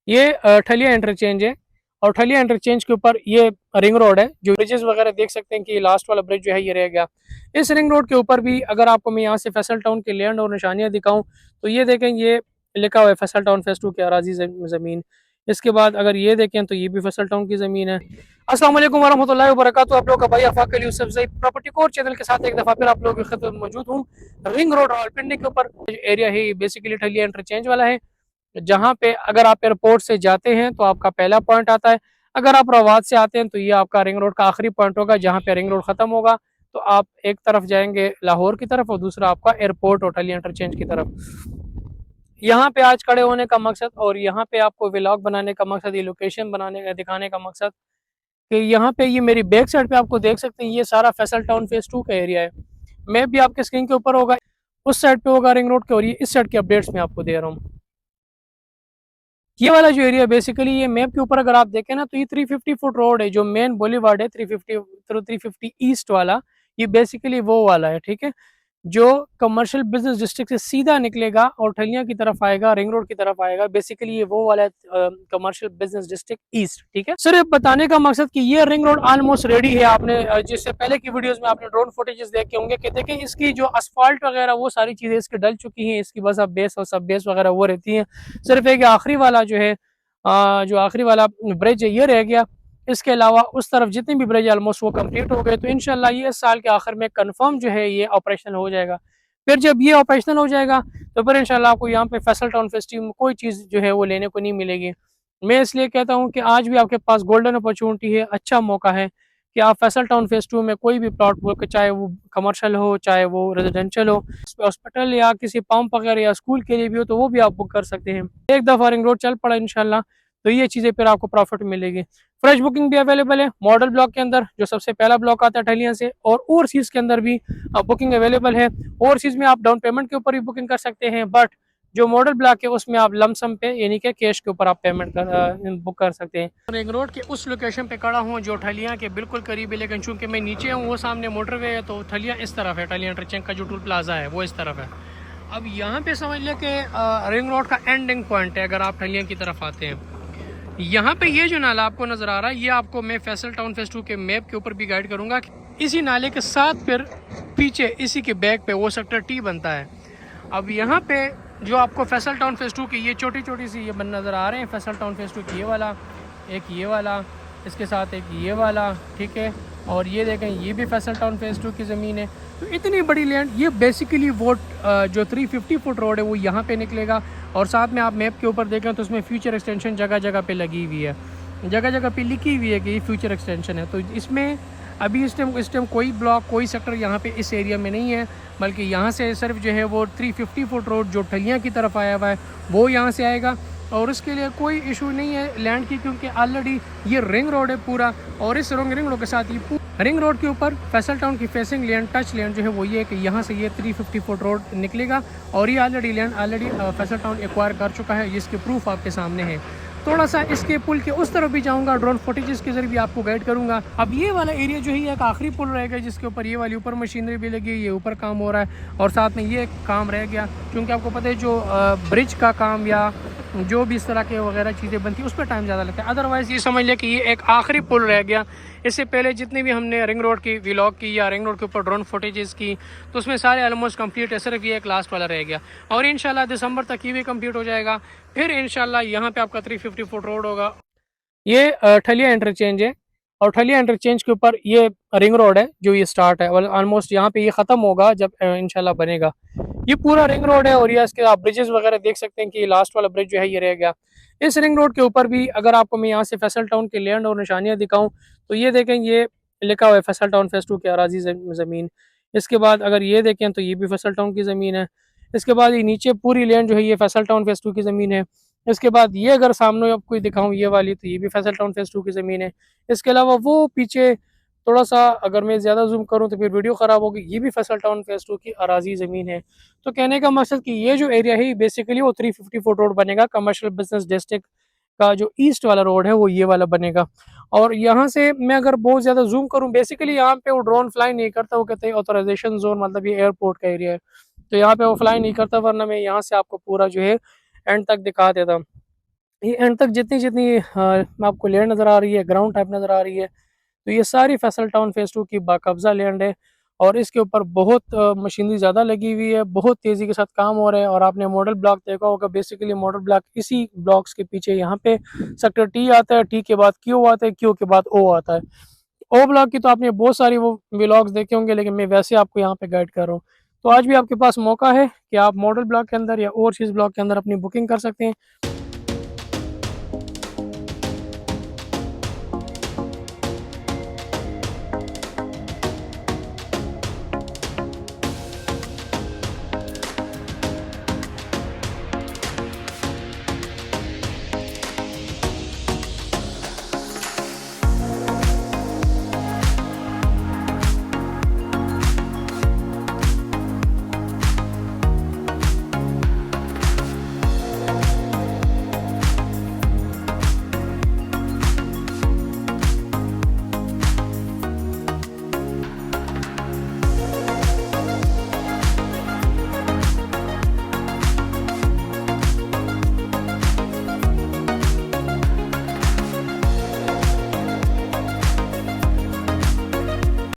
ये ठलिया इंटरचेंज है और ठलिया इंटरचेंज के ऊपर ये रिंग रोड है। जो ब्रिजेस वगैरह देख सकते हैं कि लास्ट वाला ब्रिज जो है ये रह गया। इस रिंग रोड के ऊपर भी अगर आपको मैं यहाँ से फैसल टाउन के लैंड और निशानियां दिखाऊं तो ये देखें, ये लिखा हुआ है फैसल टाउन फेज 2 की अराजी ज़मीन। इसके बाद अगर ये देखें तो ये भी फैसल टाउन की ज़मीन है। अस्सलाम वालेकुम वरहमतुल्लाहि वबरकातुहू। आप लोग का भाई Afaq Ali Yusufzai property core channel के साथ एक दफ़ा फिर आप लोगों की खिदमत में मौजूद हूँ। रिंग रोड रावलपिंडी के ऊपर एरिया है, बेसिकली ठलिया इंटरचेंज वाला है, जहाँ पे अगर आप एयरपोर्ट से जाते हैं तो आपका पहला पॉइंट आता है। अगर आप रवाद से आते हैं तो ये आपका रिंग रोड का आखिरी पॉइंट होगा, जहाँ पे रिंग रोड खत्म होगा तो आप एक तरफ जाएंगे लाहौर की तरफ और दूसरा आपका एयरपोर्ट होटल इंटरचेंज की तरफ। यहाँ पे आज खड़े होने का मकसद और यहाँ पे आपको व्लॉग बनाने का मकसद, ये लोकेशन बनाने का दिखाने का मकसद कि यहाँ पे ये मेरी बैक साइड पे आपको देख सकते हैं, ये सारा फैसल टाउन फेज 2 का एरिया है। मैं भी आपके स्क्रीन के ऊपर होगा, उस साइड पे होगा रिंग रोड के, और ये इस साइड की अपडेट्स मैं आपको दे रहा हूँ। ये वाला जो एरिया बेसिकली ये मैप के ऊपर अगर आप देखें ना तो ये 350 फुट रोड है, जो मेन बोलीवार्ड है 350 ईस्ट वाला, ये बेसिकली वो वाला है, ठीक है, जो कमर्शियल बिजनेस डिस्ट्रिक्ट से सीधा निकलेगा और ठलियां की तरफ आएगा, रिंग रोड की तरफ आएगा। बेसिकली ये वो वाला कमर्शियल बिजनेस डिस्ट्रिक्ट ईस्ट, ठीक है। सिर्फ बताने का मकसद कि ये रिंग रोड ऑलमोस्ट रेडी है। आपने जिससे पहले की वीडियोस में आपने ड्रोन फुटेजेस देखे होंगे कि देखें इसकी जो असफाल्ट वगैरह वो सारी चीजें इसकी डल चुकी हैं, इसकी बस अब बेस और सब बेस वगैरह वो रहती हैं। सिर्फ एक आखिरी वाला जो है जो आखिरी वाला ब्रिज है ये रह गया। इसके अलावा उस तरफ जितने भी ब्रिज ऑलमोस्ट वो कंप्लीट हो गए, तो इंशाल्लाह ये साल के आखिर में कंफर्म जो है ये ऑपरेशनल हो जाएगा। फिर जब ये ऑपरेशनल हो जाएगा तो फिर इंशाल्लाह आपको यहाँ पे फैसल टाउन फेस्टिवल में कोई चीज़ जो है वो लेने को नहीं मिलेगी। मैं इसलिए कहता हूँ कि आज भी आपके पास गोल्डन अपॉर्चुनिटी है, अच्छा मौका है कि आप फैसल टाउन फेज 2 में कोई भी प्लॉट बुक, चाहे वो कमर्शियल हो चाहे वो रेजिडेंशियल हो, हॉस्पिटल या किसी पंप वगैरह या स्कूल के लिए भी हो, तो वो भी आप बुक कर सकते हैं। एक दफ़ा रिंग रोड चल पड़ा इंशाल्लाह तो ये चीज़ें फिर आपको प्रॉफिट मिलेगी। फ्रेश बुकिंग भी अवेलेबल है मॉडल ब्लॉक के अंदर, जो सबसे पहला ब्लॉक आता है ठलियां से, और ओवरसीज के अंदर भी बुकिंग अवेलेबल है। ओवरसीज में आप डाउन पेमेंट के ऊपर भी बुकिंग कर सकते हैं, बट जो मॉडल ब्लॉक है उसमें आप लमसम पे यानी कि कैश के ऊपर आप पेमेंट बुक कर सकते हैं। रिंग रोड के उस लोकेशन पे खड़ा हूँ जो ठलियां के बिल्कुल करीब है, लेकिन चूंकि मैं नीचे हूँ, वो सामने मोटरवे है, तो ठलियां इस तरफ है, ठलियां इंटरचेंज का जो टूल प्लाजा है वो इस तरफ है। अब यहाँ पे समझ लें कि रिंग रोड का एंडिंग पॉइंट है अगर आप ठलियां की तरफ आते हैं। यहाँ पे ये जो नाला आपको नज़र आ रहा है, ये आपको मैं फैसल टाउन फेज 2 के मैप के ऊपर भी गाइड करूँगा। इसी नाले के साथ फिर पीछे इसी के बैक पे वो सेक्टर टी बनता है। अब यहाँ पे जो आपको फैसल टाउन फेज 2 की ये छोटी छोटी सी ये बन नज़र आ रहे हैं, फैसल टाउन फेज 2 की ये वाला, एक ये वाला, इसके साथ एक ये वाला, ठीक है, और ये देखें ये भी फैसल टाउन फेज 2 की ज़मीन है। तो इतनी बड़ी लैंड, ये बेसिकली वो जो 350 फुट रोड है वो यहाँ पे निकलेगा, और साथ में आप मैप के ऊपर देखें तो उसमें फ्यूचर एक्सटेंशन जगह जगह पे लगी हुई है, जगह जगह पे लिखी हुई है कि ये फ्यूचर एक्सटेंशन है। तो इसमें अभी इस टाइम कोई ब्लॉक कोई सेक्टर यहाँ पे इस एरिया में नहीं है, बल्कि यहाँ से सिर्फ जो है वो 350 फुट रोड जो ठलियाँ की तरफ आया हुआ है वो यहाँ से आएगा, और उसके लिए कोई इशू नहीं है लैंड की, क्योंकि ऑलरेडी ये रिंग रोड है पूरा, और इस रिंग रोड के साथ ये रिंग रोड के ऊपर फैसल टाउन की फेसिंग लैंड, टच लैंड जो है वो ये है कि यहाँ से ये 350 फुट रोड निकलेगा, और ये already land Faisal town acquire कर चुका है, जिसके प्रूफ आपके सामने है। थोड़ा सा इसके पुल के उस तरफ भी जाऊंगा, ड्रोन फुटेजेस के जरिए भी आपको गाइड करूंगा। अब ये वाला एरिया जो है एक आखिरी पुल रहेगा, जिसके ऊपर ये वाली ऊपर मशीनरी भी लगी, ये ऊपर काम हो रहा है, और साथ में ये काम रह गया, क्योंकि आपको पता है जो ब्रिज का काम या जो भी इस तरह के वगैरह चीज़ें बनती है उस पर टाइम ज़्यादा लगता है। अदरवाइज़ ये समझ लें कि ये एक आखिरी पुल रह गया। इससे पहले जितनी भी हमने रिंग रोड की व्लॉग की या रिंग रोड के ऊपर ड्रोन फुटेजेस की, तो उसमें सारे ऑलमोस्ट कंप्लीट है, सिर्फ ये एक लास्ट वाला रह गया, और इंशाल्लाह दिसंबर तक ये भी कंप्लीट हो जाएगा। फिर इंशाल्लाह यहाँ पे आपका 350 फुट रोड होगा। ये ठलिया इंटरचेंज है, और ठलिया इंटरचेंज के ऊपर ये रिंग रोड है जो ये स्टार्ट है, ऑलमोस्ट यहाँ पे ये ख़त्म होगा जब इंशाल्लाह बनेगा। ये पूरा रिंग रोड है, और ये इसके आप ब्रिजेस वगैरह देख सकते हैं कि लास्ट वाला ब्रिज जो है ये रह गया। इस रिंग रोड के ऊपर भी अगर आपको मैं यहाँ से फैसल टाउन के लैंड और निशानियाँ दिखाऊं तो ये देखें, ये लिखा हुआ है फैसल टाउन फेज 2 की अराजी ज़मीन। इसके बाद अगर ये देखें तो ये भी फैसल टाउन की ज़मीन है। इसके बाद ये नीचे पूरी लैंड जो है ये फैसल टाउन फेज 2 की ज़मीन है। इसके बाद ये अगर सामने आपको दिखाऊं ये वाली, तो ये भी फैसल टाउन फेज 2 की ज़मीन है। इसके अलावा वो पीछे थोड़ा सा अगर मैं ज़्यादा जूम करूं तो फिर वीडियो ख़राब होगी, ये भी फैसल टाउन फेज 2 की अराजी ज़मीन है। तो कहने का मकसद कि ये जो एरिया है बेसिकली वो 350 फुट रोड बनेगा, कमर्शियल बिजनेस डिस्ट्रिक्ट का जो ईस्ट वाला रोड है वो ये वाला बनेगा। और यहाँ से मैं अगर बहुत ज़्यादा जूम करूँ, बेसिकली यहाँ पे वो ड्रोन फ्लाई नहीं करता, वो कहते हैं ऑथराइजेशन जोन, मतलब ये एयरपोर्ट का एरिया है, तो यहाँ पे वो फ्लाई नहीं करता, वरना मैं यहाँ से आपको पूरा जो है एंड तक दिखा देता। ये एंड तक जितनी जितनी आपको लैंड नज़र आ रही है, ग्राउंड टाइप नज़र आ रही है, तो ये सारी फैसल टाउन फेज़ 2 की बाकब्ज़ा लैंड है और इसके ऊपर बहुत मशीनरी ज़्यादा लगी हुई है, बहुत तेज़ी के साथ काम हो रहा है। और आपने मॉडल ब्लॉक देखा होगा, बेसिकली मॉडल ब्लॉक इसी ब्लॉक्स के पीछे यहाँ पे सेक्टर टी आता है, टी के बाद क्यू आता है, क्यू के बाद ओ आता है। ओ ब्लॉक की तो आपने बहुत सारी वो व्लॉग्स देखे होंगे, लेकिन मैं वैसे आपको यहाँ पे गाइड कर रहा हूँ। तो आज भी आपके पास मौका है कि आप मॉडल ब्लॉक के अंदर या ओवरसीज़ ब्लॉक के अंदर अपनी बुकिंग कर सकते हैं।